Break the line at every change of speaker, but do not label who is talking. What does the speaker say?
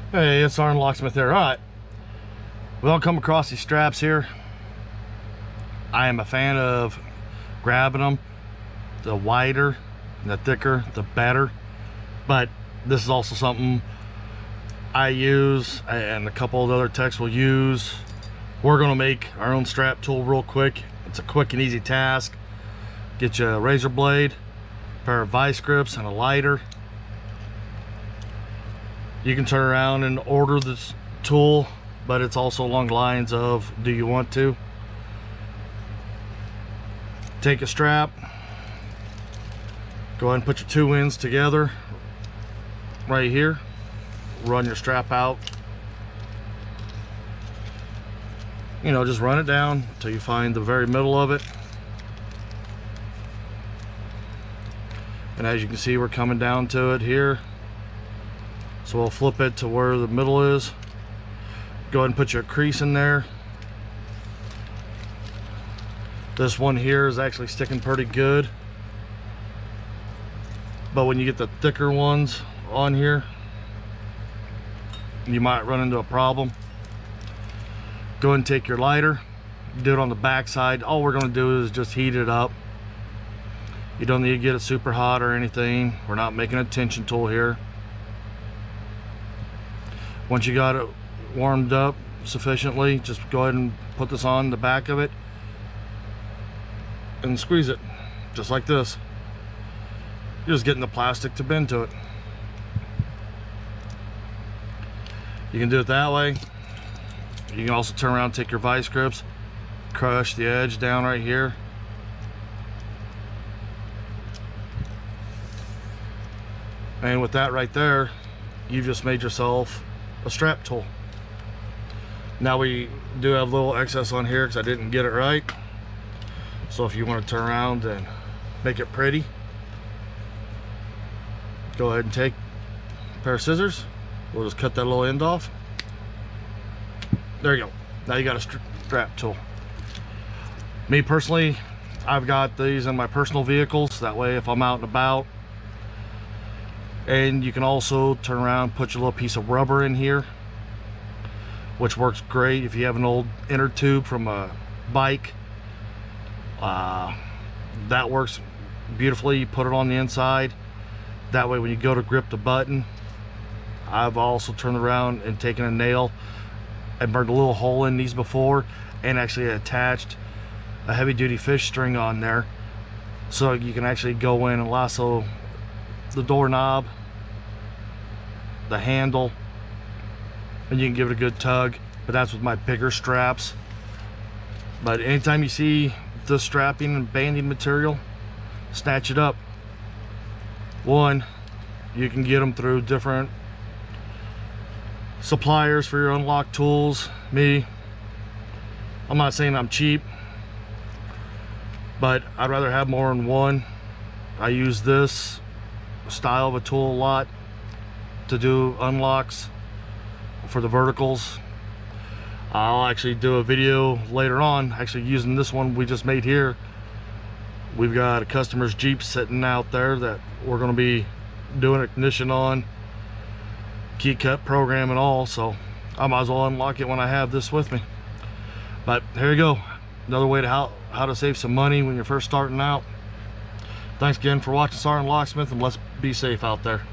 Hey, it's Locksmith there. Alright, we all come across these straps here. I am a fan of grabbing them. The wider, the thicker, the better. But this is also something I use and a couple of other techs will use. We're going to make our own strap tool real quick. It's a quick and easy task. Get you a razor blade, a pair of vice grips, and a lighter. You can turn around and order this tool, but it's also along the lines of, do you want to? Take a strap, go ahead and put your two ends together right here, run your strap out, you know, just run it down until you find the very middle of it. And as you can see, we're coming down to it here. So we'll flip it to where the middle is. Go ahead and put your crease in there. This one here is actually sticking pretty good. But when you get the thicker ones on here, you might run into a problem. Go ahead and take your lighter, do it on the back side. All we're gonna do is just heat it up. You don't need to get it super hot or anything. We're not making a tension tool here. Once you got it warmed up sufficiently, just go ahead and put this on the back of it and squeeze it, just like this. You're just getting the plastic to bend to it. You can do it that way. You can also turn around, take your vice grips, crush the edge down right here. And with that right there, you've just made yourself a strap tool. Now we do have a little excess on here because I didn't get it right. So if you want to turn around and make it pretty, go ahead and take a pair of scissors. We'll just cut that little end off. There you go. Now you got a strap tool. Me personally, I've got these in my personal vehicles. That way if I'm out and about. And you can also turn around, put your little piece of rubber in here, which works great if you have an old inner tube from a bike. That works beautifully. You put it on the inside. That way when you go to grip the button, I've also turned around and taken a nail and burned a little hole in these before and actually attached a heavy-duty fish string on there, so you can actually go in and lasso the doorknob, the handle, and you can give it a good tug. But that's with my bigger straps. But anytime you see this strapping and banding material, snatch it up. One, you can get them through different suppliers for your unlock tools. Me, I'm not saying I'm cheap, but I'd rather have more than one. I use this style of a tool a lot to do unlocks for the verticals. I'll actually do a video later on actually using this one we just made here. We've got a customer's Jeep sitting out there that we're going to be doing a ignition on, key cut program and all, so I might as well unlock it when I have this with me. But here you go, another way to how to save some money when you're first starting out. Thanks again for watching SgtLocksmith, and let's be safe out there.